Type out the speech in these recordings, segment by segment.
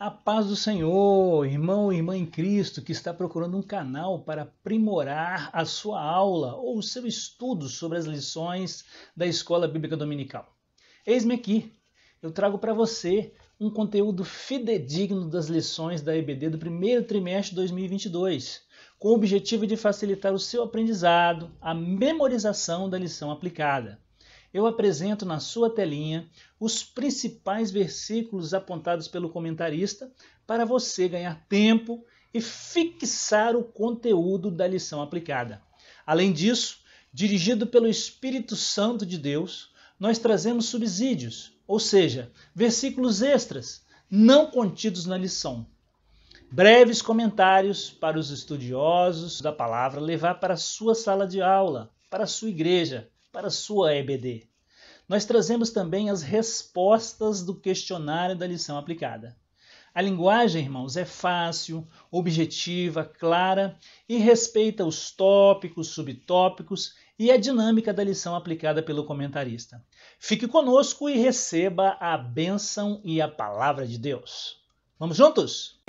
A paz do Senhor, irmão e irmã em Cristo que está procurando um canal para aprimorar a sua aula ou o seu estudo sobre as lições da Escola Bíblica Dominical. Eis-me aqui, eu trago para você um conteúdo fidedigno das lições da EBD do primeiro trimestre de 2022, com o objetivo de facilitar o seu aprendizado, a memorização da lição aplicada. Eu apresento na sua telinha os principais versículos apontados pelo comentarista para você ganhar tempo e fixar o conteúdo da lição aplicada. Além disso, dirigido pelo Espírito Santo de Deus, nós trazemos subsídios, ou seja, versículos extras, não contidos na lição. Breves comentários para os estudiosos da palavra levar para a sua sala de aula, para a sua igreja, para a sua EBD. Nós trazemos também as respostas do questionário da lição aplicada. A linguagem, irmãos, é fácil, objetiva, clara e respeita os tópicos, subtópicos e a dinâmica da lição aplicada pelo comentarista. Fique conosco e receba a bênção e a palavra de Deus. Vamos juntos?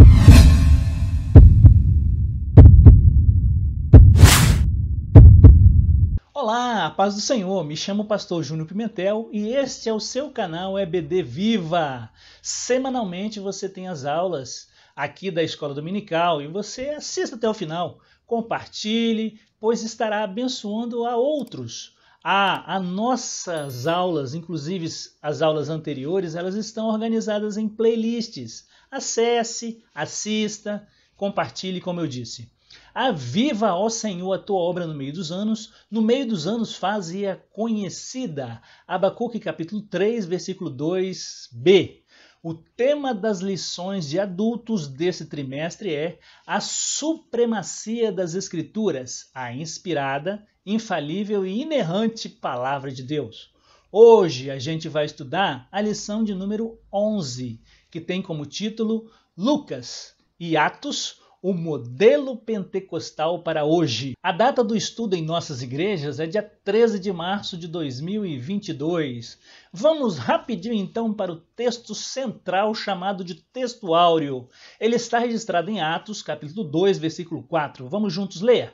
Olá, a paz do Senhor, me chamo Pastor Júnior Pimentel e este é o seu canal EBD Viva. Semanalmente você tem as aulas aqui da Escola Dominical e você assista até o final, compartilhe, pois estará abençoando a outros. As nossas aulas, inclusive as aulas anteriores, elas estão organizadas em playlists. Acesse, assista, compartilhe, como eu disse. Aviva, ó Senhor, a tua obra no meio dos anos faz-a conhecida. Abacuque capítulo 3, versículo 2b. O tema das lições de adultos desse trimestre é a supremacia das Escrituras, a inspirada, infalível e inerrante Palavra de Deus. Hoje a gente vai estudar a lição de número 11, que tem como título Lucas e Atos, o modelo pentecostal para hoje. A data do estudo em nossas igrejas é dia 13 de março de 2022. Vamos rapidinho então para o texto central chamado de texto áureo. Ele está registrado em Atos, capítulo 2, versículo 4. Vamos juntos ler?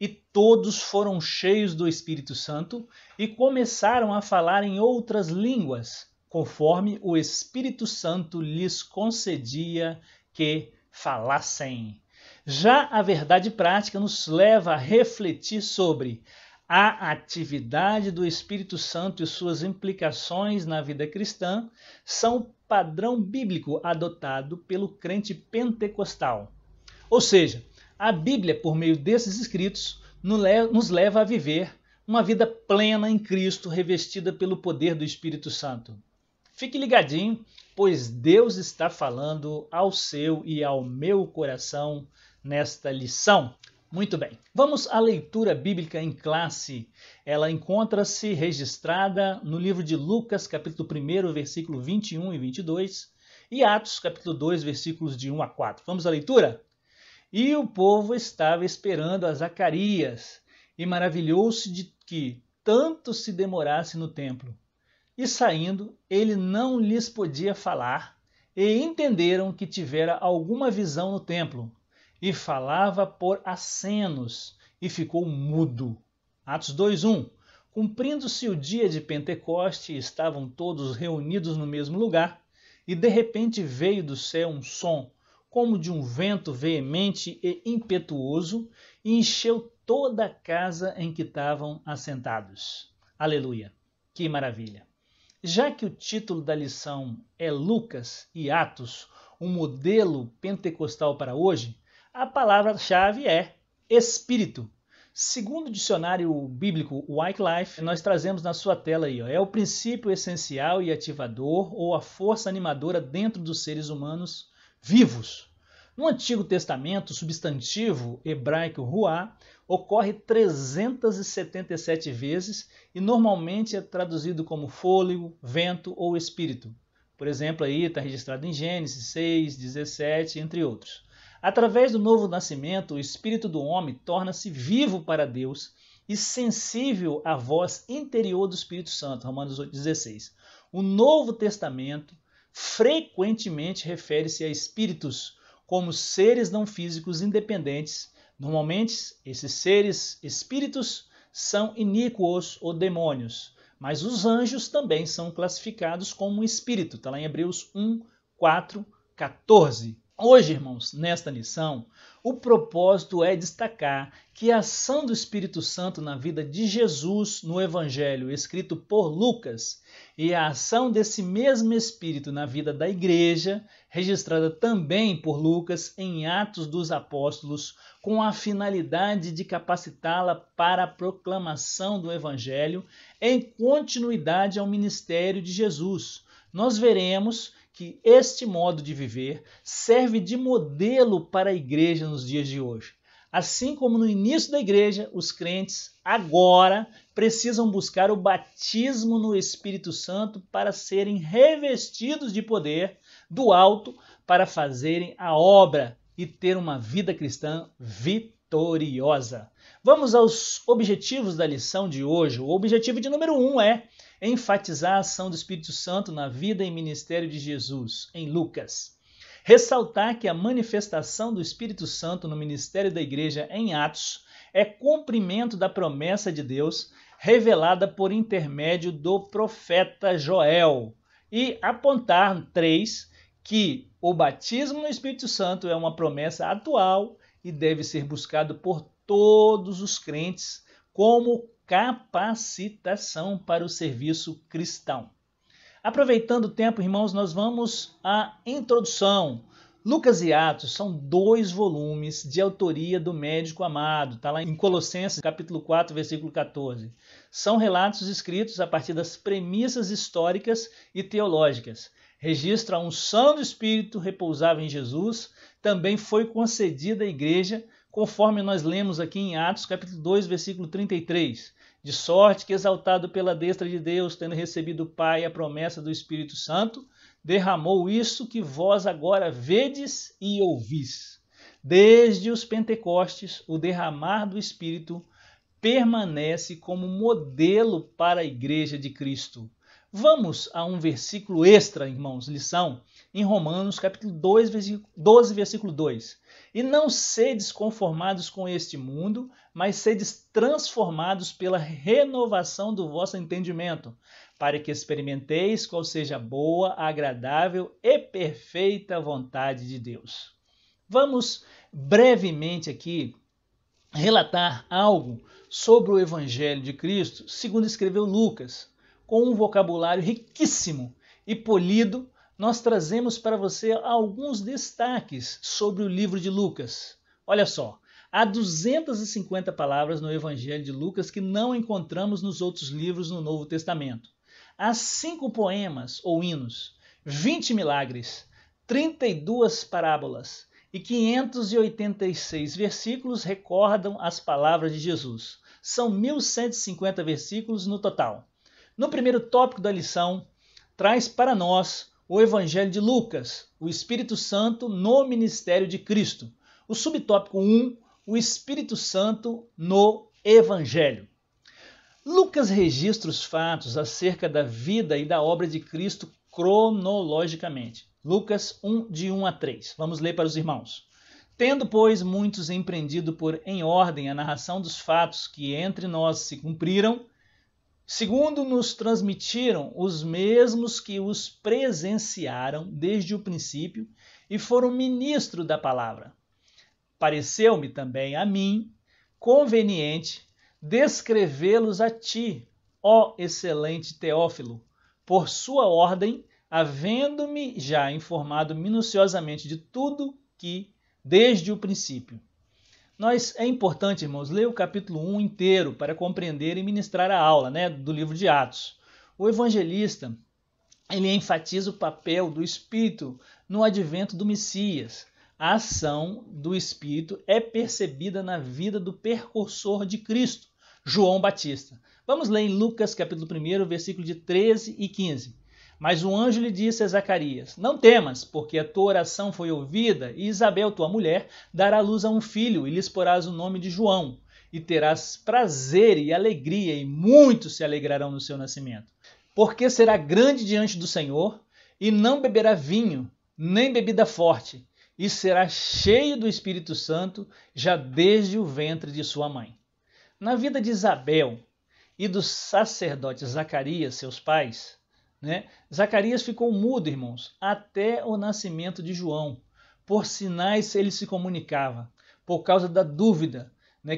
E todos foram cheios do Espírito Santo e começaram a falar em outras línguas, conforme o Espírito Santo lhes concedia que falassem. Já a verdade prática nos leva a refletir sobre a atividade do Espírito Santo e suas implicações na vida cristã são o padrão bíblico adotado pelo crente pentecostal. Ou seja, a Bíblia, por meio desses escritos, nos leva a viver uma vida plena em Cristo, revestida pelo poder do Espírito Santo. Fique ligadinho, pois Deus está falando ao seu e ao meu coração nesta lição. Muito bem, vamos à leitura bíblica em classe. Ela encontra-se registrada no livro de Lucas, capítulo 1, versículo 21 e 22, e Atos, capítulo 2, versículos de 1 a 4. Vamos à leitura? E o povo estava esperando a Zacarias, e maravilhou-se de que tanto se demorasse no templo. E saindo, ele não lhes podia falar, e entenderam que tivera alguma visão no templo, e falava por acenos, e ficou mudo. Atos 2:1. Cumprindo-se o dia de Pentecoste, estavam todos reunidos no mesmo lugar, e de repente veio do céu um som, como de um vento veemente e impetuoso, e encheu toda a casa em que estavam assentados. Aleluia! Que maravilha! Já que o título da lição é Lucas e Atos, um modelo pentecostal para hoje, a palavra-chave é Espírito. Segundo o dicionário bíblico Wycliffe, nós trazemos na sua tela aí, é o princípio essencial e ativador ou a força animadora dentro dos seres humanos vivos. No Antigo Testamento, o substantivo hebraico ruá ocorre 377 vezes e normalmente é traduzido como fôlego, vento ou espírito. Por exemplo, aí está registrado em Gênesis 6, 17, entre outros. Através do novo nascimento, o espírito do homem torna-se vivo para Deus e sensível à voz interior do Espírito Santo, Romanos 8,16. O Novo Testamento frequentemente refere-se a espíritos como seres não físicos independentes. Normalmente, esses seres espíritos são iníquos ou demônios, mas os anjos também são classificados como espírito. Está lá em Hebreus 1, 4, 14. Hoje, irmãos, nesta lição, o propósito é destacar que a ação do Espírito Santo na vida de Jesus no Evangelho escrito por Lucas e a ação desse mesmo Espírito na vida da igreja, registrada também por Lucas em Atos dos Apóstolos, com a finalidade de capacitá-la para a proclamação do Evangelho em continuidade ao ministério de Jesus. Nós veremos que este modo de viver serve de modelo para a igreja nos dias de hoje. Assim como no início da igreja, os crentes agora precisam buscar o batismo no Espírito Santo para serem revestidos de poder do alto para fazerem a obra e ter uma vida cristã vitoriosa. Vamos aos objetivos da lição de hoje. O objetivo de número 1 é enfatizar a ação do Espírito Santo na vida e ministério de Jesus, em Lucas. Ressaltar que a manifestação do Espírito Santo no ministério da igreja em Atos é cumprimento da promessa de Deus revelada por intermédio do profeta Joel. E apontar 3, que o batismo no Espírito Santo é uma promessa atual e deve ser buscado por todos os crentes como capacitação para o serviço cristão. Aproveitando o tempo, irmãos, nós vamos à introdução. Lucas e Atos são 2 volumes de autoria do médico amado. Está lá em Colossenses, capítulo 4, versículo 14. São relatos escritos a partir das premissas históricas e teológicas. Registra a unção do Espírito repousava em Jesus. Também foi concedida à igreja, conforme nós lemos aqui em Atos, capítulo 2, versículo 33. De sorte que, exaltado pela destra de Deus, tendo recebido do Pai a promessa do Espírito Santo, derramou isso que vós agora vedes e ouvis. Desde os Pentecostes, o derramar do Espírito permanece como modelo para a Igreja de Cristo. Vamos a um versículo extra, irmãos, lição, em Romanos, capítulo 12, versículo 2. E não sedes conformados com este mundo, mas sedes transformados pela renovação do vosso entendimento, para que experimenteis qual seja a boa, agradável e perfeita vontade de Deus. Vamos brevemente aqui relatar algo sobre o Evangelho de Cristo, segundo escreveu Lucas. Com um vocabulário riquíssimo e polido, nós trazemos para você alguns destaques sobre o livro de Lucas. Olha só, há 250 palavras no Evangelho de Lucas que não encontramos nos outros livros no Novo Testamento. Há 5 poemas ou hinos, 20 milagres, 32 parábolas e 586 versículos recordam as palavras de Jesus. São 1.150 versículos no total. No primeiro tópico da lição, traz para nós o Evangelho de Lucas, o Espírito Santo no ministério de Cristo. O subtópico 1, o Espírito Santo no Evangelho. Lucas registra os fatos acerca da vida e da obra de Cristo cronologicamente. Lucas 1, de 1 a 3. Vamos ler para os irmãos. Tendo, pois, muitos empreendido por em ordem a narração dos fatos que entre nós se cumpriram, segundo nos transmitiram os mesmos que os presenciaram desde o princípio e foram ministro da palavra. Pareceu-me também a mim conveniente descrevê-los a ti, ó excelente Teófilo, por sua ordem, havendo-me já informado minuciosamente de tudo que desde o princípio. É importante, irmãos, ler o capítulo 1 inteiro para compreender e ministrar a aula, do livro de Atos. O evangelista, ele enfatiza o papel do Espírito no advento do Messias. A ação do Espírito é percebida na vida do precursor de Cristo, João Batista. Vamos ler em Lucas, capítulo 1, versículo de 13 e 15. Mas o anjo lhe disse a Zacarias: não temas, porque a tua oração foi ouvida, e Isabel, tua mulher, dará luz a um filho, e lhes porás o nome de João, e terás prazer e alegria, e muitos se alegrarão no seu nascimento. Porque será grande diante do Senhor, e não beberá vinho, nem bebida forte, e será cheio do Espírito Santo já desde o ventre de sua mãe. Na vida de Isabel e do sacerdote Zacarias, seus pais, Zacarias ficou mudo, irmãos, até o nascimento de João. Por sinais ele se comunicava, por causa da dúvida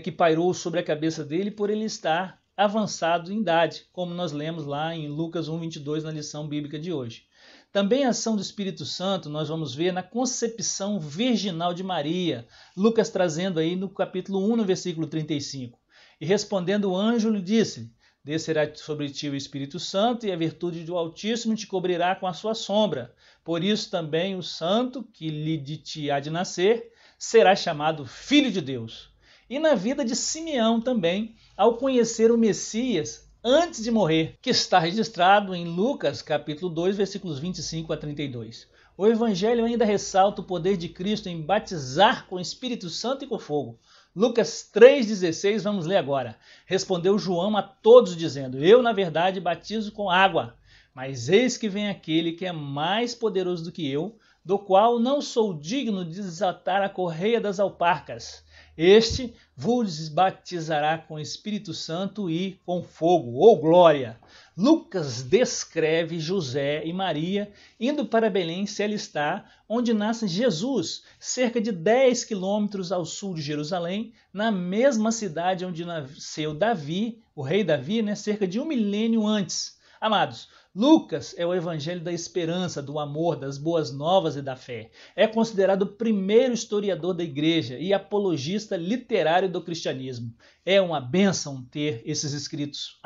que pairou sobre a cabeça dele por ele estar avançado em idade, como nós lemos lá em Lucas 1:22 na lição bíblica de hoje. Também a ação do Espírito Santo nós vamos ver na concepção virginal de Maria, Lucas trazendo aí no capítulo 1, no versículo 35. E respondendo o anjo lhe disse: descerá sobre ti o Espírito Santo e a virtude do Altíssimo te cobrirá com a sua sombra. Por isso também o santo que lhe de ti há de nascer será chamado Filho de Deus. E na vida de Simeão também, ao conhecer o Messias antes de morrer, que está registrado em Lucas capítulo 2, versículos 25 a 32. O Evangelho ainda ressalta o poder de Cristo em batizar com o Espírito Santo e com fogo. Lucas 3,16, vamos ler agora. Respondeu João a todos dizendo: eu, na verdade, batizo com água, mas eis que vem aquele que é mais poderoso do que eu, do qual não sou digno de desatar a correia das alparcas. Este vos batizará com Espírito Santo e com fogo, ou glória. Lucas descreve José e Maria indo para Belém se alistar, onde nasce Jesus, cerca de 10 quilômetros ao sul de Jerusalém, na mesma cidade onde nasceu Davi, o rei Davi, cerca de 1 milênio antes. Amados, Lucas é o evangelho da esperança, do amor, das boas novas e da fé. É considerado o primeiro historiador da igreja e apologista literário do cristianismo. É uma bênção ter esses escritos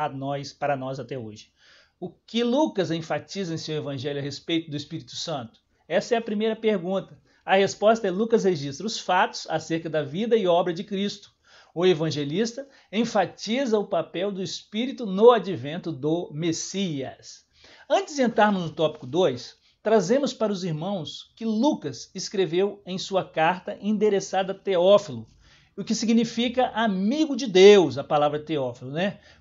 para nós até hoje. O que Lucas enfatiza em seu evangelho a respeito do Espírito Santo? Essa é a primeira pergunta. A resposta é: Lucas registra os fatos acerca da vida e obra de Cristo. O evangelista enfatiza o papel do Espírito no advento do Messias. Antes de entrarmos no tópico 2, trazemos para os irmãos que Lucas escreveu em sua carta endereçada a Teófilo, o que significa amigo de Deus, a palavra Teófilo,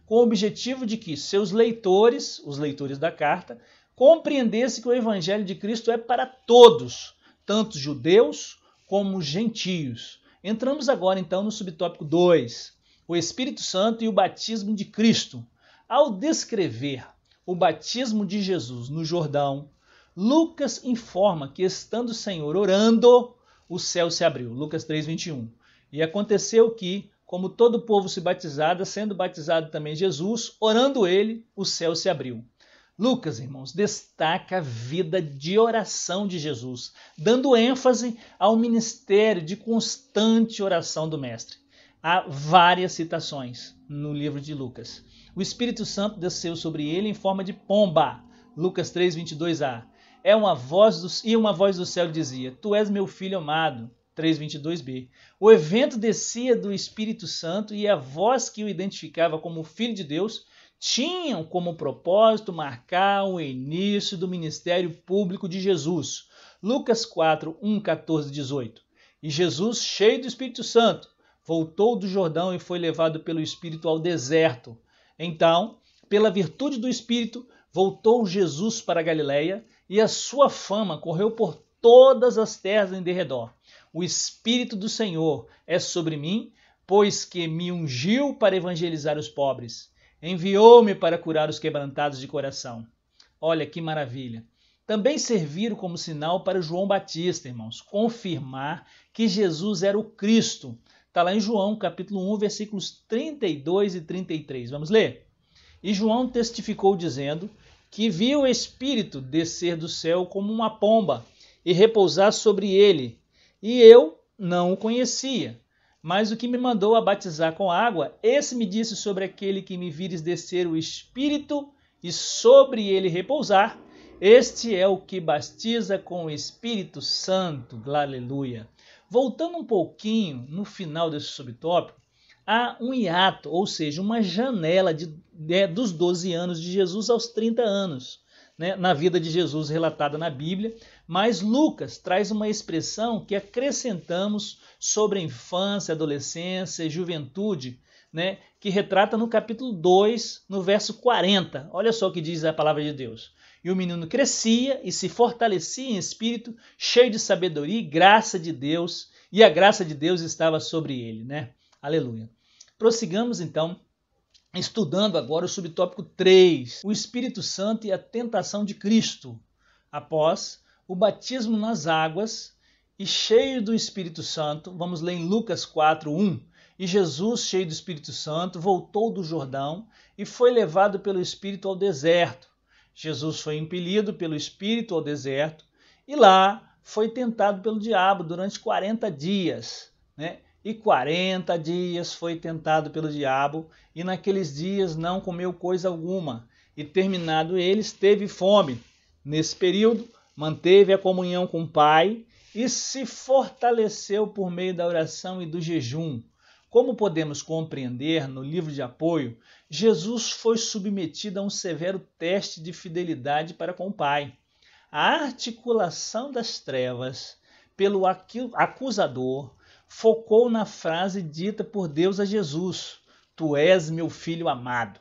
com o objetivo de que seus leitores, os leitores da carta, compreendessem que o evangelho de Cristo é para todos, tanto judeus como gentios. Entramos agora então no subtópico 2, o Espírito Santo e o batismo de Cristo. Ao descrever o batismo de Jesus no Jordão, Lucas informa que, estando o Senhor orando, o céu se abriu. Lucas 3:21. E aconteceu que, como todo o povo se batizava, sendo batizado também Jesus, orando ele, o céu se abriu. Lucas, irmãos, destaca a vida de oração de Jesus, dando ênfase ao ministério de constante oração do Mestre. Há várias citações no livro de Lucas. O Espírito Santo desceu sobre ele em forma de pomba. Lucas 3:22a. Uma voz do céu dizia: Tu és meu filho amado. 3:22b. O evento descia do Espírito Santo e a voz que o identificava como Filho de Deus tinham como propósito marcar o início do ministério público de Jesus. Lucas 4:1, 14, 18. E Jesus, cheio do Espírito Santo, voltou do Jordão e foi levado pelo Espírito ao deserto. Então, pela virtude do Espírito, voltou Jesus para a Galileia e a sua fama correu por todas as terras em derredor. O Espírito do Senhor é sobre mim, pois que me ungiu para evangelizar os pobres. Enviou-me para curar os quebrantados de coração. Olha que maravilha. Também serviram como sinal para João Batista, irmãos, confirmar que Jesus era o Cristo. Está lá em João, capítulo 1, versículos 32 e 33. Vamos ler? E João testificou dizendo que viu o Espírito descer do céu como uma pomba e repousar sobre ele. E eu não o conhecia. Mas o que me mandou a batizar com água, esse me disse: sobre aquele que me vires descer o Espírito e sobre ele repousar, este é o que batiza com o Espírito Santo. Aleluia. Voltando um pouquinho no final desse subtópico, há um hiato, ou seja, uma janela dos 12 anos de Jesus aos 30 anos, na vida de Jesus relatada na Bíblia, mas Lucas traz uma expressão que acrescentamos sobre a infância, adolescência e juventude, que retrata no capítulo 2, no verso 40. Olha só o que diz a palavra de Deus. E o menino crescia e se fortalecia em espírito, cheio de sabedoria e graça de Deus, e a graça de Deus estava sobre ele, né? Aleluia. Prossigamos então, estudando agora o subtópico 3, o Espírito Santo e a tentação de Cristo. Após o batismo nas águas e cheio do Espírito Santo, vamos ler em Lucas 4:1. E Jesus, cheio do Espírito Santo, voltou do Jordão e foi levado pelo Espírito ao deserto. Jesus foi impelido pelo Espírito ao deserto e lá foi tentado pelo diabo durante 40 dias, né? E 40 dias foi tentado pelo diabo, e naqueles dias não comeu coisa alguma, e terminado eles, teve fome. Nesse período, manteve a comunhão com o Pai e se fortaleceu por meio da oração e do jejum. Como podemos compreender no livro de apoio, Jesus foi submetido a um severo teste de fidelidade para com o Pai. A articulação das trevas pelo acusador focou na frase dita por Deus a Jesus: Tu és meu filho amado,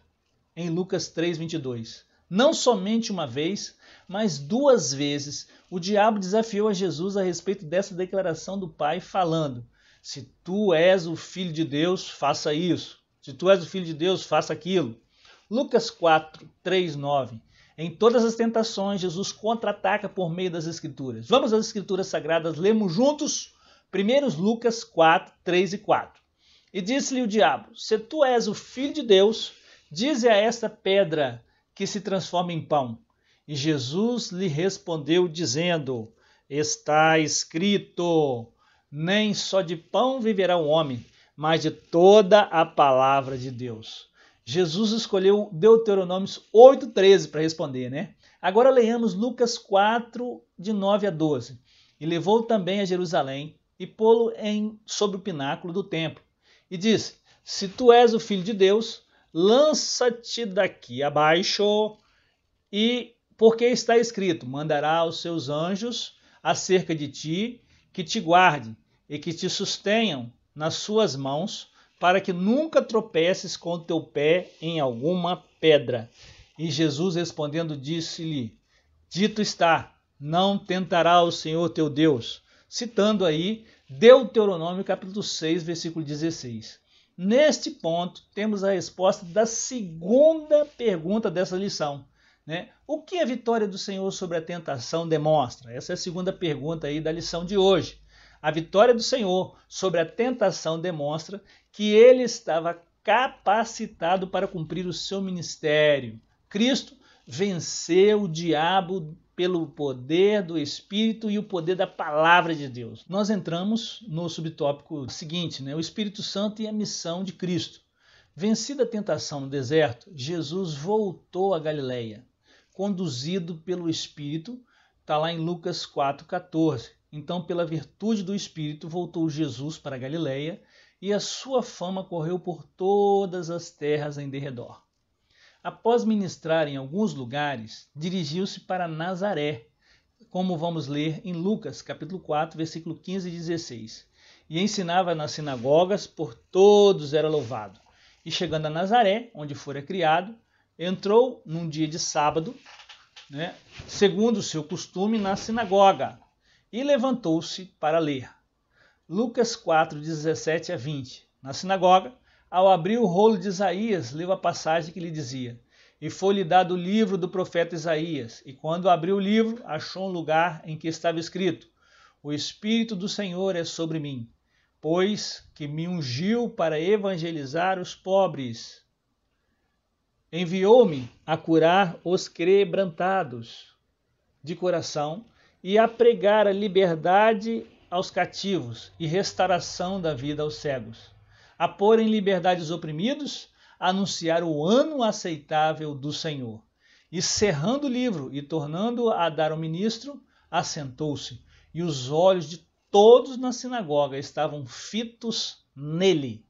em Lucas 3:22. Não somente uma vez, mas 2 vezes, o diabo desafiou a Jesus a respeito dessa declaração do Pai, falando: Se tu és o Filho de Deus, faça isso. Se tu és o Filho de Deus, faça aquilo. Lucas 4:3-9. Em todas as tentações, Jesus contra-ataca por meio das Escrituras. Vamos às Escrituras Sagradas, lemos juntos? 1 Lucas 4:3-4. E disse-lhe o diabo: Se tu és o Filho de Deus, dize a esta pedra que se transforma em pão. E Jesus lhe respondeu, dizendo: Está escrito, nem só de pão viverá o homem, mas de toda a palavra de Deus. Jesus escolheu Deuteronômio 8:13 para responder, né? Agora leiamos Lucas 4:9-12. E levou também a Jerusalém, e pô-lo sobre o pináculo do templo. E disse: Se tu és o Filho de Deus, lança-te daqui abaixo, e porque está escrito: Mandará os seus anjos acerca de ti, que te guardem e que te sustenham nas suas mãos, para que nunca tropeces com o teu pé em alguma pedra. E Jesus respondendo disse-lhe: Dito está, não tentará o Senhor teu Deus. Citando aí Deuteronômio capítulo 6, versículo 16. Neste ponto, temos a resposta da segunda pergunta dessa lição, né? O que a vitória do Senhor sobre a tentação demonstra? Essa é a segunda pergunta aí da lição de hoje. A vitória do Senhor sobre a tentação demonstra que ele estava capacitado para cumprir o seu ministério. Cristo venceu o diabo pelo poder do Espírito e o poder da palavra de Deus. Nós entramos no subtópico seguinte, né? O Espírito Santo e a missão de Cristo. Vencida a tentação no deserto, Jesus voltou a Galileia, conduzido pelo Espírito, está lá em Lucas 4:14. Então, pela virtude do Espírito, voltou Jesus para a Galileia e a sua fama correu por todas as terras em derredor. Após ministrar em alguns lugares, dirigiu-se para Nazaré, como vamos ler em Lucas, capítulo 4, versículo 15 e 16. E ensinava nas sinagogas, por todos era louvado. E chegando a Nazaré, onde fora criado, entrou num dia de sábado, né, segundo o seu costume, na sinagoga, e levantou-se para ler. Lucas 4, 17-20. Na sinagoga, ao abrir o rolo de Isaías, leu a passagem que lhe dizia: E foi-lhe dado o livro do profeta Isaías. E quando abriu o livro, achou um lugar em que estava escrito: O Espírito do Senhor é sobre mim, pois que me ungiu para evangelizar os pobres. Enviou-me a curar os quebrantados de coração e a pregar a liberdade aos cativos e restauração da vida aos cegos, a pôr em liberdade os oprimidos, a anunciar o ano aceitável do Senhor. E cerrando o livro e tornando a dar ao ministro, assentou-se, e os olhos de todos na sinagoga estavam fitos nele.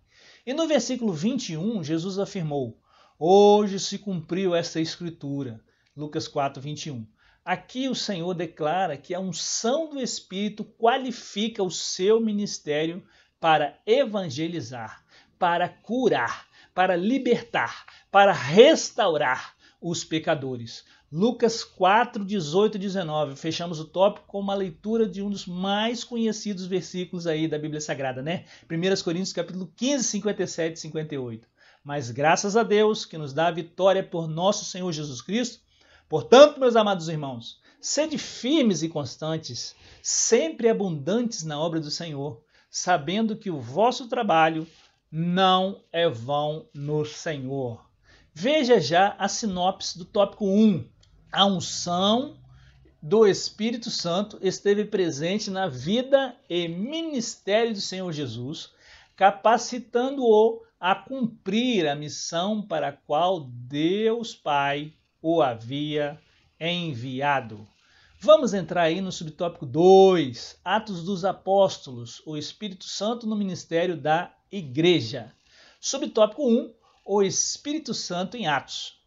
E no versículo 21, Jesus afirmou: Hoje se cumpriu esta escritura. Lucas 4, 21. Aqui o Senhor declara que a unção do Espírito qualifica o seu ministério para evangelizar, para curar, para libertar, para restaurar os pecadores. Lucas 4, 18 e 19. Fechamos o tópico com uma leitura de um dos mais conhecidos versículos aí da Bíblia Sagrada, né? 1 Coríntios capítulo 15, 57 e 58. Mas graças a Deus que nos dá a vitória por nosso Senhor Jesus Cristo. Portanto, meus amados irmãos, sede firmes e constantes, sempre abundantes na obra do Senhor, sabendo que o vosso trabalho não é vão no Senhor. Veja já a sinopse do tópico 1. A unção do Espírito Santo esteve presente na vida e ministério do Senhor Jesus, capacitando-o a cumprir a missão para a qual Deus Pai o havia enviado. Vamos entrar aí no subtópico 2, Atos dos Apóstolos, o Espírito Santo no ministério da Igreja. Subtópico 1, o Espírito Santo em Atos.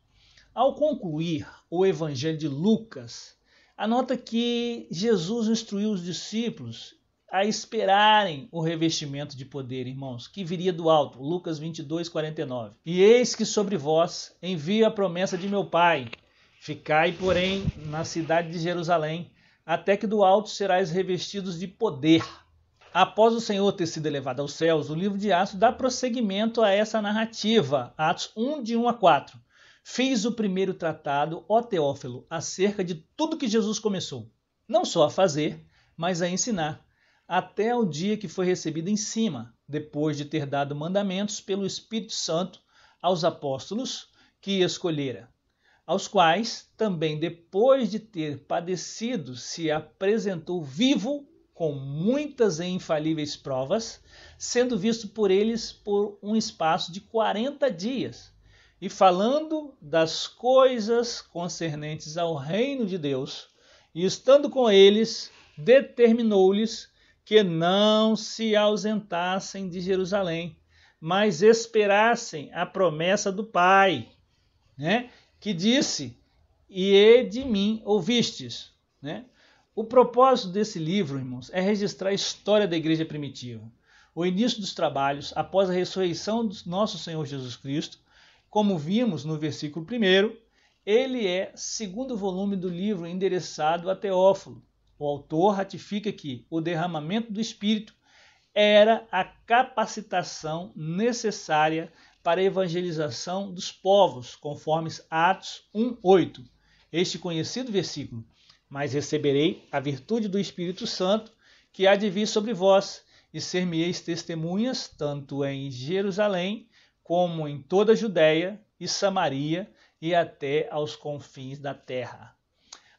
Ao concluir o Evangelho de Lucas, anota que Jesus instruiu os discípulos a esperarem o revestimento de poder, irmãos, que viria do alto. Lucas 22, 49. E eis que sobre vós envio a promessa de meu Pai. Ficai, porém, na cidade de Jerusalém, até que do alto serais revestidos de poder. Após o Senhor ter sido elevado aos céus, o livro de Atos dá prosseguimento a essa narrativa. Atos 1, de 1 a 4. Fiz o primeiro tratado, ó Teófilo, acerca de tudo que Jesus começou, não só a fazer, mas a ensinar, até o dia que foi recebido em cima, depois de ter dado mandamentos pelo Espírito Santo aos apóstolos que escolhera, aos quais também depois de ter padecido se apresentou vivo com muitas e infalíveis provas, sendo visto por eles por um espaço de 40 dias, e falando das coisas concernentes ao reino de Deus, e estando com eles, determinou-lhes que não se ausentassem de Jerusalém, mas esperassem a promessa do Pai, né? Que disse, e de mim ouvistes. Né? O propósito desse livro, irmãos, é registrar a história da igreja primitiva, o início dos trabalhos após a ressurreição do nosso Senhor Jesus Cristo. Como vimos no versículo 1, ele é segundo volume do livro endereçado a Teófilo. O autor ratifica que o derramamento do Espírito era a capacitação necessária para a evangelização dos povos, conforme Atos 1:8. Este conhecido versículo: mas receberei a virtude do Espírito Santo, que há de vir sobre vós, e ser-me-eis testemunhas, tanto em Jerusalém, como em toda a Judéia e Samaria e até aos confins da terra.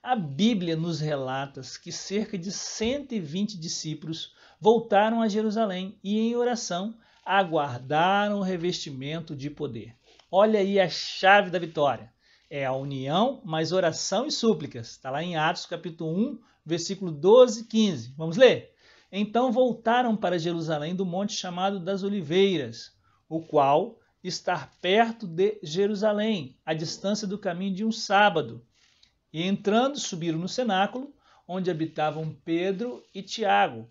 A Bíblia nos relata que cerca de 120 discípulos voltaram a Jerusalém e, em oração, aguardaram o revestimento de poder. Olha aí a chave da vitória. É a união, mais oração e súplicas. Está lá em Atos capítulo 1, versículo 12 e 15. Vamos ler? Então voltaram para Jerusalém do monte chamado das Oliveiras, o qual está perto de Jerusalém, à distância do caminho de um sábado. E entrando, subiram no cenáculo, onde habitavam Pedro e Tiago,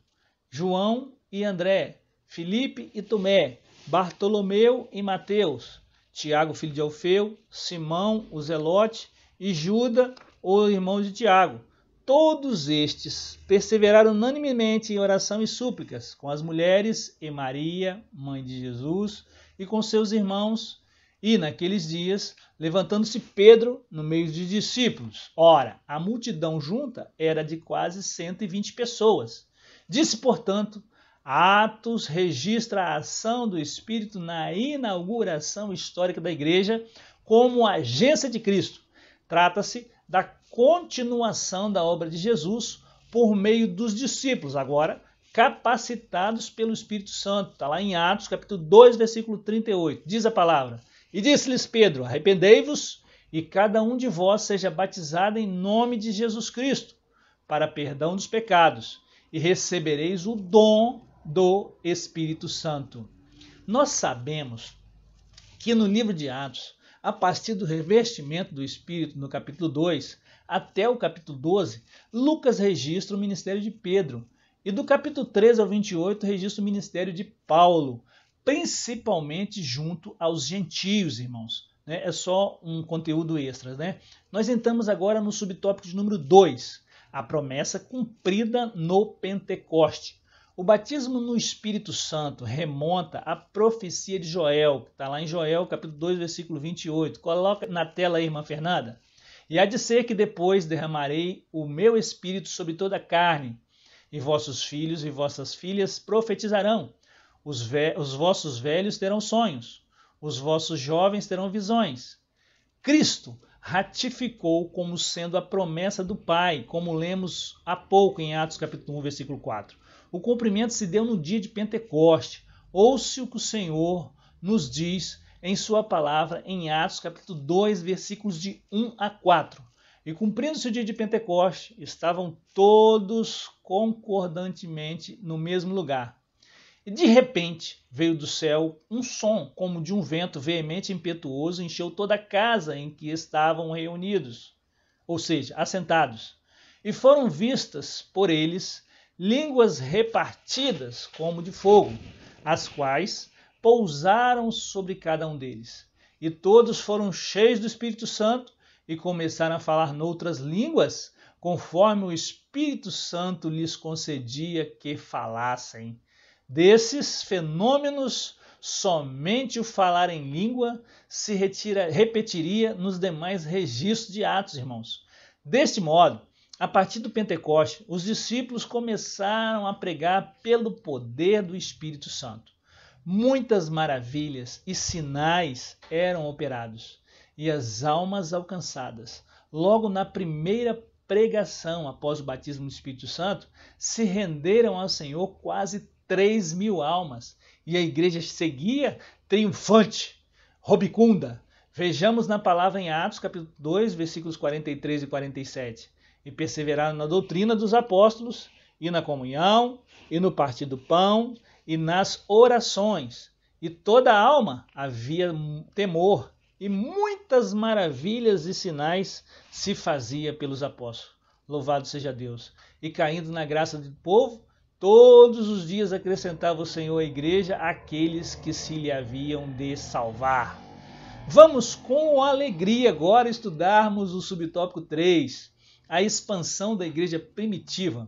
João e André, Filipe e Tomé, Bartolomeu e Mateus, Tiago, filho de Alfeu, Simão, o Zelote, e Judas, o irmão de Tiago. Todos estes perseveraram unanimemente em oração e súplicas com as mulheres e Maria, mãe de Jesus, e com seus irmãos. E naqueles dias, levantando-se Pedro no meio dos discípulos. Ora, a multidão junta era de quase 120 pessoas. Disse, portanto, Atos registra a ação do Espírito na inauguração histórica da igreja como agência de Cristo. Trata-se da continuação da obra de Jesus por meio dos discípulos, agora capacitados pelo Espírito Santo. Está lá em Atos, capítulo 2, versículo 38. Diz a palavra: e disse-lhes Pedro, arrependei-vos e cada um de vós seja batizado em nome de Jesus Cristo para perdão dos pecados, e recebereis o dom do Espírito Santo. Nós sabemos que no livro de Atos, a partir do revestimento do Espírito no capítulo 2 até o capítulo 12, Lucas registra o ministério de Pedro, e do capítulo 13 ao 28 registra o ministério de Paulo, principalmente junto aos gentios, irmãos. né? É só um conteúdo extra, né? Nós entramos agora no subtópico de número 2, a promessa cumprida no Pentecoste. O batismo no Espírito Santo remonta à profecia de Joel, que está lá em Joel, capítulo 2, versículo 28. Coloca na tela aí, irmã Fernanda. E há de ser que depois derramarei o meu Espírito sobre toda a carne, e vossos filhos e vossas filhas profetizarão, os vossos velhos terão sonhos, os vossos jovens terão visões. Cristo ratificou como sendo a promessa do Pai, como lemos há pouco em Atos capítulo 1, versículo 4. O cumprimento se deu no dia de Pentecoste. Ouça o que o Senhor nos diz em sua palavra em Atos capítulo 2, versículos de 1 a 4. E cumprindo-se o dia de Pentecoste, estavam todos concordantemente no mesmo lugar. E de repente veio do céu um som, como de um vento veemente e impetuoso, encheu toda a casa em que estavam reunidos, ou seja, assentados. E foram vistas por eles línguas repartidas como de fogo, as quais pousaram sobre cada um deles. E todos foram cheios do Espírito Santo e começaram a falar noutras línguas, conforme o Espírito Santo lhes concedia que falassem. Desses fenômenos, somente o falar em língua se repetiria nos demais registros de Atos, irmãos. Deste modo, a partir do Pentecoste, os discípulos começaram a pregar pelo poder do Espírito Santo. Muitas maravilhas e sinais eram operados, e as almas alcançadas, logo na primeira pregação após o batismo do Espírito Santo, se renderam ao Senhor quase 3.000 almas, e a igreja seguia triunfante, robicunda. Vejamos na palavra em Atos, capítulo 2, versículos 43 e 47. E perseveraram na doutrina dos apóstolos, e na comunhão, e no partir do pão, e nas orações. E toda a alma havia temor, e muitas maravilhas e sinais se fazia pelos apóstolos. Louvado seja Deus. E caindo na graça do povo, todos os dias acrescentava o Senhor à igreja aqueles que se lhe haviam de salvar. Vamos com alegria agora estudarmos o subtópico 3, a expansão da igreja primitiva.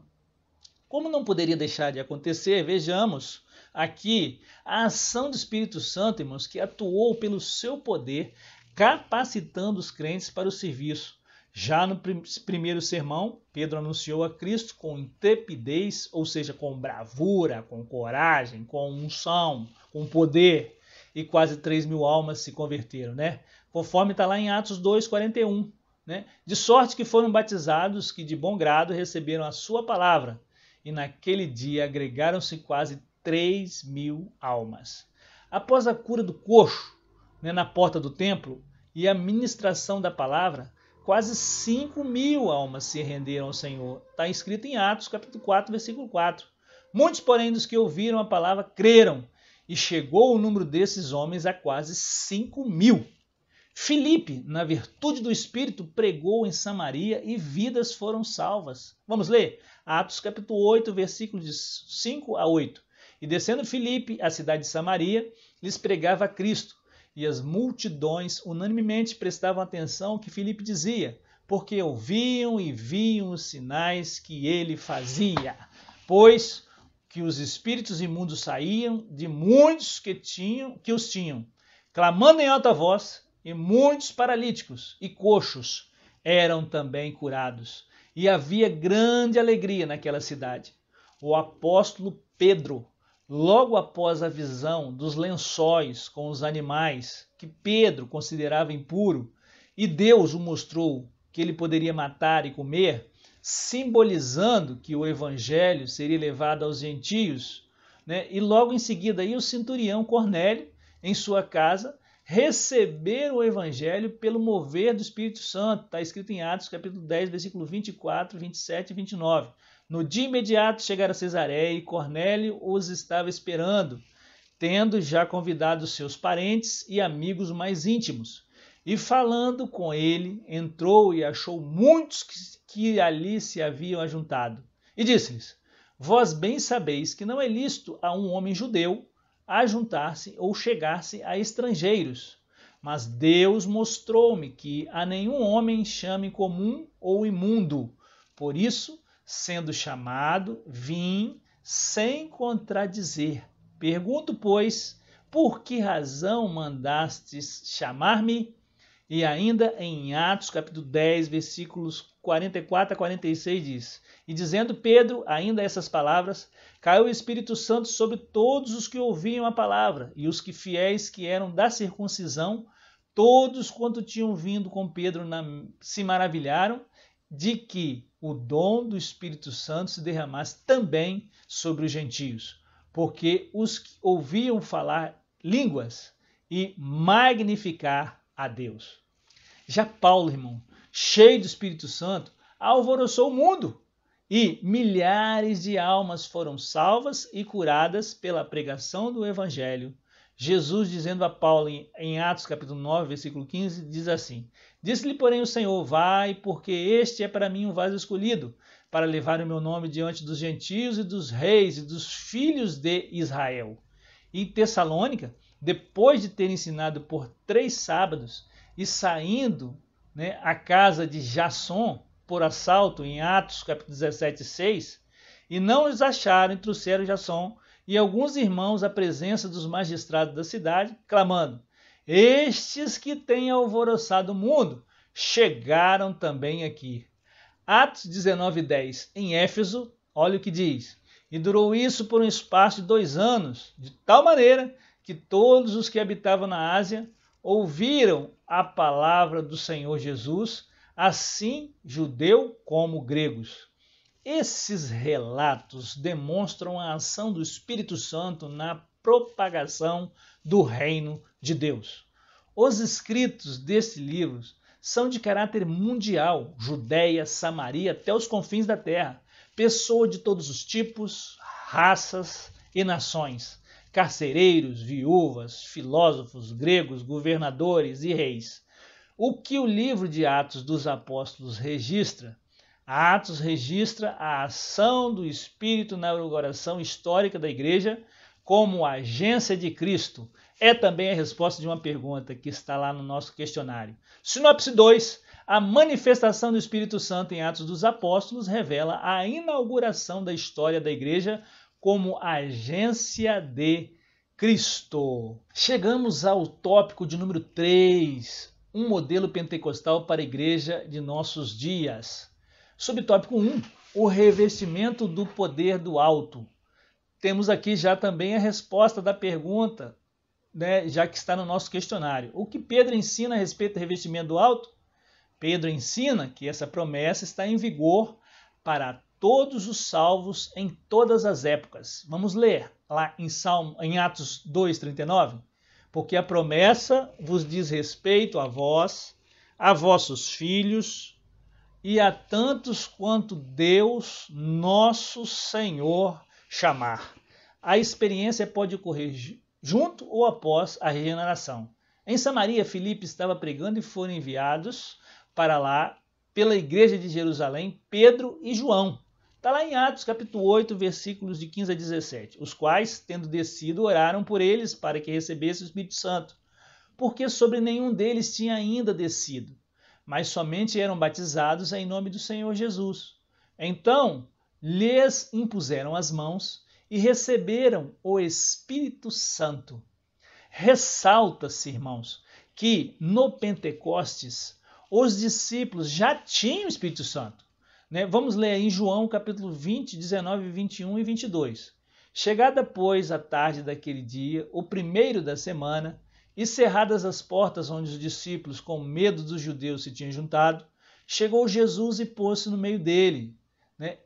Como não poderia deixar de acontecer, vejamos aqui a ação do Espírito Santo, irmãos, que atuou pelo seu poder, capacitando os crentes para o serviço. Já no primeiro sermão, Pedro anunciou a Cristo com intrepidez, ou seja, com bravura, com coragem, com unção, com poder, e quase 3.000 almas se converteram, né? Conforme está lá em Atos 2:41, né? De sorte que foram batizados que de bom grado receberam a sua palavra, e naquele dia agregaram-se quase 3.000 almas. Após a cura do coxo, né, na porta do templo, e a ministração da palavra, quase 5.000 almas se renderam ao Senhor. Está escrito em Atos, capítulo 4, versículo 4. Muitos, porém, dos que ouviram a palavra, creram, e chegou o número desses homens a quase 5.000. Filipe, na virtude do Espírito, pregou em Samaria e vidas foram salvas. Vamos ler? Atos, capítulo 8, versículos de 5 a 8. E descendo Filipe à cidade de Samaria, lhes pregava a Cristo. E as multidões unanimemente prestavam atenção ao que Filipe dizia, porque ouviam e viam os sinais que ele fazia. Pois que os espíritos imundos saíam de muitos que os tinham, clamando em alta voz, e muitos paralíticos e coxos eram também curados. E havia grande alegria naquela cidade. O apóstolo Pedro, logo após a visão dos lençóis com os animais que Pedro considerava impuro, e Deus o mostrou que ele poderia matar e comer, simbolizando que o evangelho seria levado aos gentios, né? E logo em seguida aí o centurião Cornélio, em sua casa, receber o evangelho pelo mover do Espírito Santo. Está escrito em Atos capítulo 10, versículo 24, 27 e 29. No dia imediato chegaram a Cesareia e Cornélio os estava esperando, tendo já convidado seus parentes e amigos mais íntimos. E falando com ele, entrou e achou muitos que ali se haviam ajuntado. E disse-lhes: Vós bem sabeis que não é lícito a um homem judeu ajuntar-se ou chegar-se a estrangeiros, Mas Deus mostrou-me que a nenhum homem chame comum ou imundo. Por isso, sendo chamado, vim sem contradizer. Pergunto, pois, por que razão mandastes chamar-me? E ainda em Atos capítulo 10, versículos 44 a 46 diz: E dizendo Pedro ainda essas palavras, caiu o Espírito Santo sobre todos os que ouviam a palavra, e os que fiéis que eram da circuncisão, todos quanto tinham vindo com Pedro se maravilharam de que o dom do Espírito Santo se derramasse também sobre os gentios, porque os que ouviam falar línguas e magnificar a Deus. Já Paulo, irmão, cheio do Espírito Santo, alvoroçou o mundo e milhares de almas foram salvas e curadas pela pregação do Evangelho. Jesus, dizendo a Paulo em Atos capítulo 9, versículo 15, diz assim: Disse-lhe, porém, o Senhor: Vai, porque este é para mim um vaso escolhido, para levar o meu nome diante dos gentios e dos reis e dos filhos de Israel. E em Tessalônica, depois de ter ensinado por 3 sábados e saindo à casa de Jasson por assalto, em Atos capítulo 17, 6, e não os acharam, e trouxeram Jasson e alguns irmãos à presença dos magistrados da cidade, clamando: Estes que têm alvoroçado o mundo chegaram também aqui. Atos 19, 10, em Éfeso, olha o que diz: E durou isso por um espaço de 2 anos, de tal maneira que todos os que habitavam na Ásia ouviram a palavra do Senhor Jesus, assim judeu como gregos. Esses relatos demonstram a ação do Espírito Santo na propagação do reino de Deus. Os escritos desse livro são de caráter mundial, Judéia, Samaria, até os confins da terra, pessoas de todos os tipos, raças e nações, carcereiros, viúvas, filósofos, gregos, governadores e reis. O que o livro de Atos dos Apóstolos registra? Atos registra a ação do Espírito na inauguração histórica da igreja como agência de Cristo. É também a resposta de uma pergunta que está lá no nosso questionário. Sinopse 2. A manifestação do Espírito Santo em Atos dos Apóstolos revela a inauguração da história da igreja como agência de Cristo. Chegamos ao tópico de número 3, um modelo pentecostal para a igreja de nossos dias. Subtópico 1, o revestimento do poder do alto. Temos aqui já também a resposta da pergunta, já que está no nosso questionário. O que Pedro ensina a respeito do revestimento do alto? Pedro ensina que essa promessa está em vigor para todos os salvos em todas as épocas. Vamos ler lá em Atos 2:39. Porque a promessa vos diz respeito a vós, a vossos filhos e a tantos quanto Deus, nosso Senhor, chamar. A experiência pode ocorrer junto ou após a regeneração. Em Samaria, Filipe estava pregando e foram enviados para lá, pela igreja de Jerusalém, Pedro e João. Está lá em Atos capítulo 8, versículos de 15 a 17. Os quais, tendo descido, oraram por eles para que recebessem o Espírito Santo, porque sobre nenhum deles tinha ainda descido, mas somente eram batizados em nome do Senhor Jesus. Então, lhes impuseram as mãos e receberam o Espírito Santo. Ressalta-se, irmãos, que no Pentecostes os discípulos já tinham o Espírito Santo. Vamos ler em João capítulo 20, 19, 21 e 22. Chegada, pois, a tarde daquele dia, o primeiro da semana, e cerradas as portas onde os discípulos, com medo dos judeus, se tinham juntado, chegou Jesus e pôs-se no meio dele,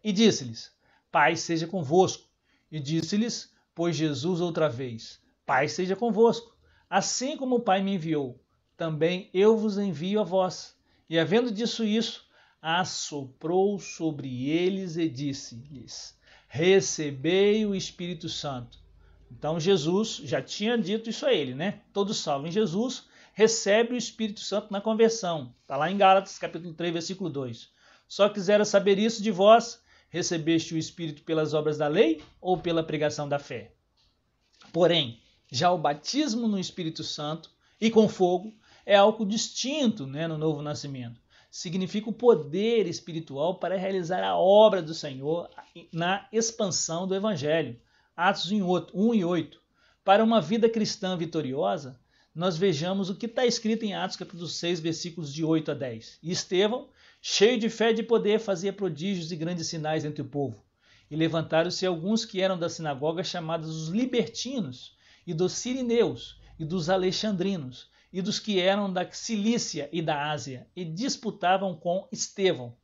e disse-lhes: Paz seja convosco. E disse-lhes, pois Jesus outra vez: Paz seja convosco. Assim como o Pai me enviou, também eu vos envio a vós. E havendo dito isso, assoprou sobre eles e disse-lhes: Recebei o Espírito Santo. Então Jesus já tinha dito isso a ele, Todo salvo em Jesus recebe o Espírito Santo na conversão. Está lá em Gálatas capítulo 3, versículo 2. Só quisera saber isso de vós: recebeste o Espírito pelas obras da lei ou pela pregação da fé? Porém, já o batismo no Espírito Santo e com fogo é algo distinto, né, no novo nascimento. Significa o poder espiritual para realizar a obra do Senhor na expansão do Evangelho. Atos 1 e 8. Para uma vida cristã vitoriosa, nós vejamos o que está escrito em Atos capítulo 6, versículos de 8 a 10. E Estevão, cheio de fé e de poder, fazia prodígios e grandes sinais entre o povo. E levantaram-se alguns que eram da sinagoga chamados os libertinos, e dos sirineus, e dos alexandrinos, e dos que eram da Cilícia e da Ásia, e disputavam com Estevão.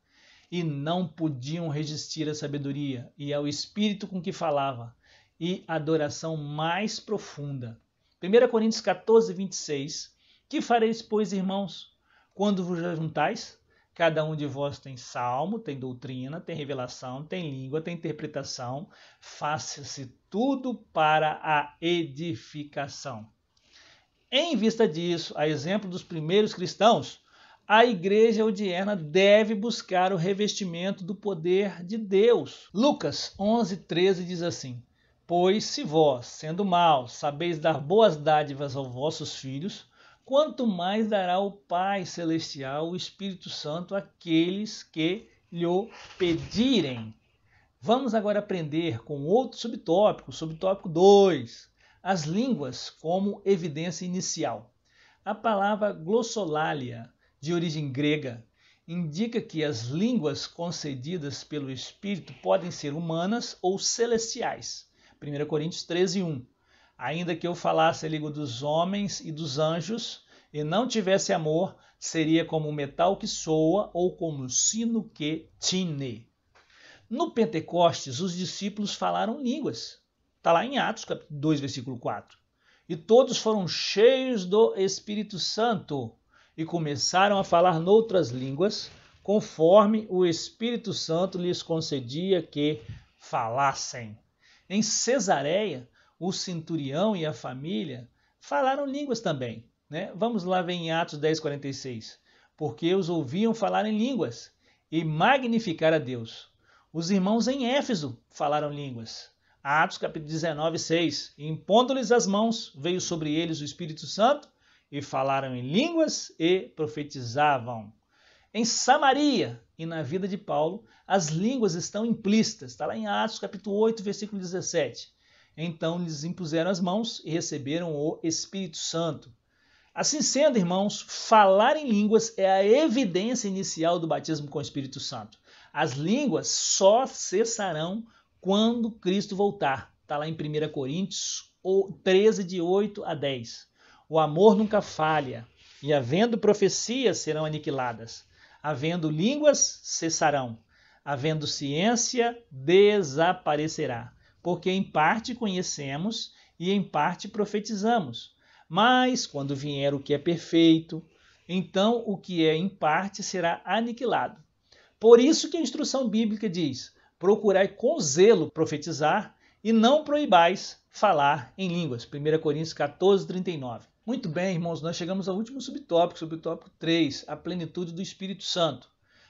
E não podiam resistir à sabedoria e ao espírito com que falava, e adoração mais profunda. 1 Coríntios 14, 26. Que fareis, pois, irmãos, quando vos juntais? Cada um de vós tem salmo, tem doutrina, tem revelação, tem língua, tem interpretação. Faça-se tudo para a edificação. Em vista disso, a exemplo dos primeiros cristãos, a igreja odierna deve buscar o revestimento do poder de Deus. Lucas 11, 13 diz assim: Pois se vós, sendo maus, sabeis dar boas dádivas aos vossos filhos, quanto mais dará o Pai Celestial, o Espírito Santo, àqueles que lhe pedirem. Vamos agora aprender com outro subtópico, subtópico 2, as línguas como evidência inicial. A palavra glossolalia, de origem grega, indica que as línguas concedidas pelo Espírito podem ser humanas ou celestiais. 1 Coríntios 13, 1. Ainda que eu falasse a língua dos homens e dos anjos e não tivesse amor, seria como o metal que soa ou como o sino que tine. No Pentecostes, os discípulos falaram línguas. Está lá em Atos, capítulo 2, versículo 4. E todos foram cheios do Espírito Santo e começaram a falar noutras línguas, conforme o Espírito Santo lhes concedia que falassem. Em Cesareia, o centurião e a família falaram línguas também. Né? Vamos lá ver em Atos 10, 46. Porque os ouviam falar em línguas e magnificar a Deus. Os irmãos em Éfeso falaram línguas. Atos capítulo 19, 6. E impondo-lhes as mãos, veio sobre eles o Espírito Santo e falaram em línguas e profetizavam. Em Samaria e na vida de Paulo, as línguas estão implícitas. Está lá em Atos capítulo 8, versículo 17. Então lhes impuseram as mãos e receberam o Espírito Santo. Assim sendo, irmãos, falar em línguas é a evidência inicial do batismo com o Espírito Santo. As línguas só cessarão quando Cristo voltar. Está lá em 1 Coríntios 13, de 8 a 10. O amor nunca falha, e havendo profecias serão aniquiladas. Havendo línguas, cessarão. Havendo ciência, desaparecerá. Porque em parte conhecemos e em parte profetizamos. Mas quando vier o que é perfeito, então o que é em parte será aniquilado. Por isso que a instrução bíblica diz: procurai com zelo profetizar e não proibais falar em línguas. 1 Coríntios 14, 39. Muito bem, irmãos, nós chegamos ao último subtópico, subtópico 3, a plenitude do Espírito Santo.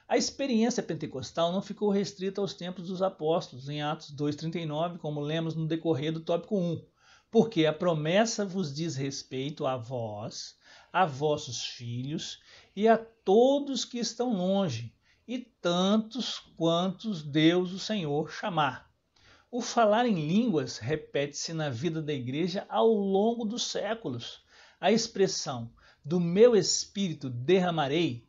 A experiência pentecostal não ficou restrita aos tempos dos apóstolos, em Atos 2,39, como lemos no decorrer do tópico 1. Porque a promessa vos diz respeito a vós, a vossos filhos e a todos que estão longe, e tantos quantos Deus o Senhor chamar. O falar em línguas repete-se na vida da igreja ao longo dos séculos. A expressão do meu espírito derramarei,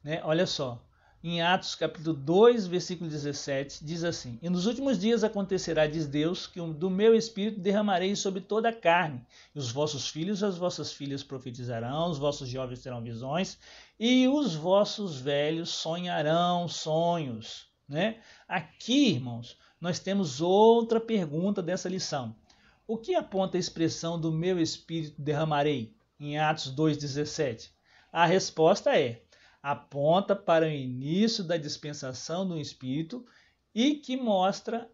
né? Olha só, em Atos capítulo 2, versículo 17, diz assim: E nos últimos dias acontecerá, diz Deus, que do meu espírito derramarei sobre toda a carne, e os vossos filhos e as vossas filhas profetizarão, os vossos jovens terão visões, e os vossos velhos sonharão sonhos. Né? Aqui, irmãos, nós temos outra pergunta dessa lição. O que aponta a expressão do meu espírito derramarei, em Atos 2,17? A resposta é: aponta para o início da dispensação do Espírito e que mostra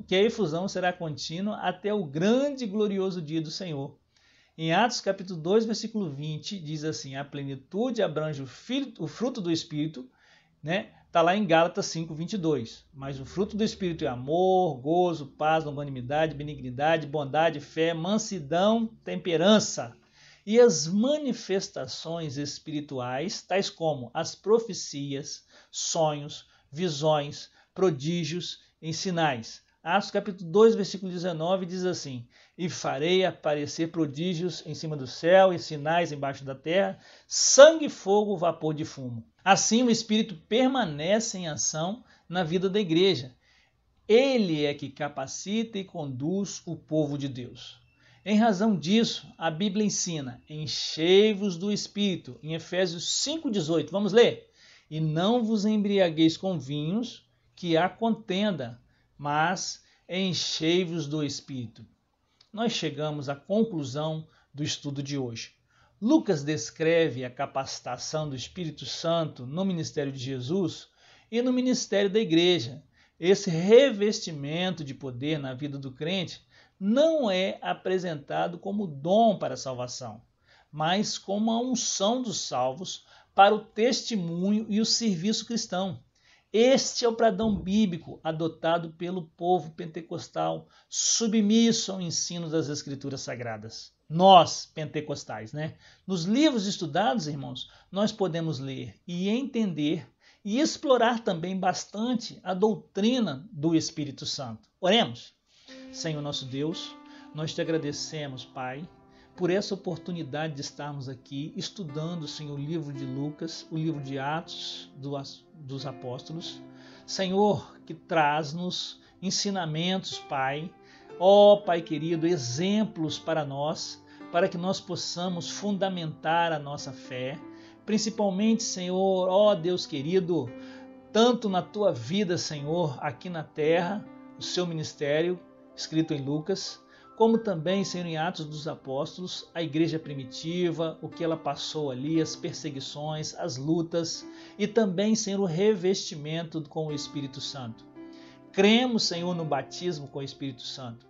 que a efusão será contínua até o grande e glorioso dia do Senhor. Em Atos capítulo 2, versículo 20, diz assim: a plenitude abrange o fruto do Espírito, né? Está lá em Gálatas 5, 22. Mas o fruto do Espírito é amor, gozo, paz, longanimidade, benignidade, bondade, fé, mansidão, temperança. e as manifestações espirituais, tais como as profecias, sonhos, visões, prodígios e sinais. Atos capítulo 2, versículo 19 diz assim: e farei aparecer prodígios em cima do céu e sinais embaixo da terra, sangue, fogo, vapor de fumo. Assim o Espírito permanece em ação na vida da igreja. Ele é que capacita e conduz o povo de Deus. Em razão disso, a Bíblia ensina: enchei-vos do Espírito, em Efésios 5,18. Vamos ler? E não vos embriagueis com vinhos, que há contenda, mas enchei-vos do Espírito. Nós chegamos à conclusão do estudo de hoje. Lucas descreve a capacitação do Espírito Santo no ministério de Jesus e no ministério da igreja. Esse revestimento de poder na vida do crente não é apresentado como dom para a salvação, mas como a unção dos salvos para o testemunho e o serviço cristão. Este é o padrão bíblico adotado pelo povo pentecostal, submisso ao ensino das Escrituras Sagradas. Nós, pentecostais, Nos livros estudados, irmãos, nós podemos ler e entender e explorar também bastante a doutrina do Espírito Santo. Oremos. Senhor nosso Deus, nós te agradecemos, Pai, por essa oportunidade de estarmos aqui estudando, Senhor, o livro de Lucas, o livro de Atos dos Apóstolos. Senhor, que traz-nos ensinamentos, Pai, Pai querido, exemplos para nós, para que nós possamos fundamentar a nossa fé, principalmente, Senhor, Deus querido, tanto na tua vida, Senhor, aqui na terra, o seu ministério, escrito em Lucas, como também, Senhor, em Atos dos Apóstolos, a igreja primitiva, o que ela passou ali, as perseguições, as lutas e também, Senhor, o revestimento com o Espírito Santo. Cremos, Senhor, no batismo com o Espírito Santo.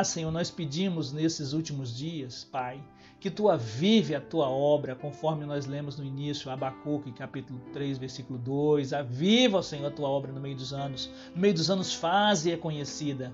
Senhor, nós pedimos nesses últimos dias, Pai, que Tu avive a Tua obra, conforme nós lemos no início, Abacuque, capítulo 3, versículo 2. Aviva, Senhor, a Tua obra no meio dos anos. No meio dos anos faze-a conhecida.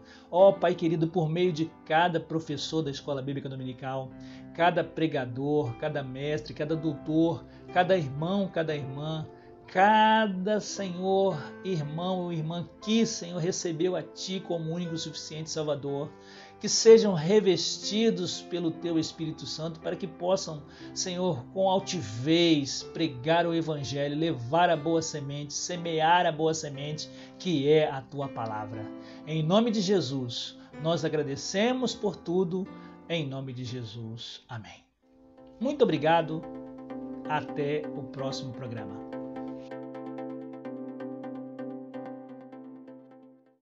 Pai querido, por meio de cada professor da Escola Bíblica Dominical, cada pregador, cada mestre, cada doutor, cada irmão, cada irmã, cada, Senhor, irmão ou irmã que, Senhor, recebeu a Ti como único e suficiente Salvador, que sejam revestidos pelo Teu Espírito Santo para que possam, Senhor, com altivez, pregar o Evangelho, levar a boa semente, semear a boa semente, que é a Tua palavra. Em nome de Jesus, nós agradecemos por tudo, em nome de Jesus. Amém. Muito obrigado. Até o próximo programa.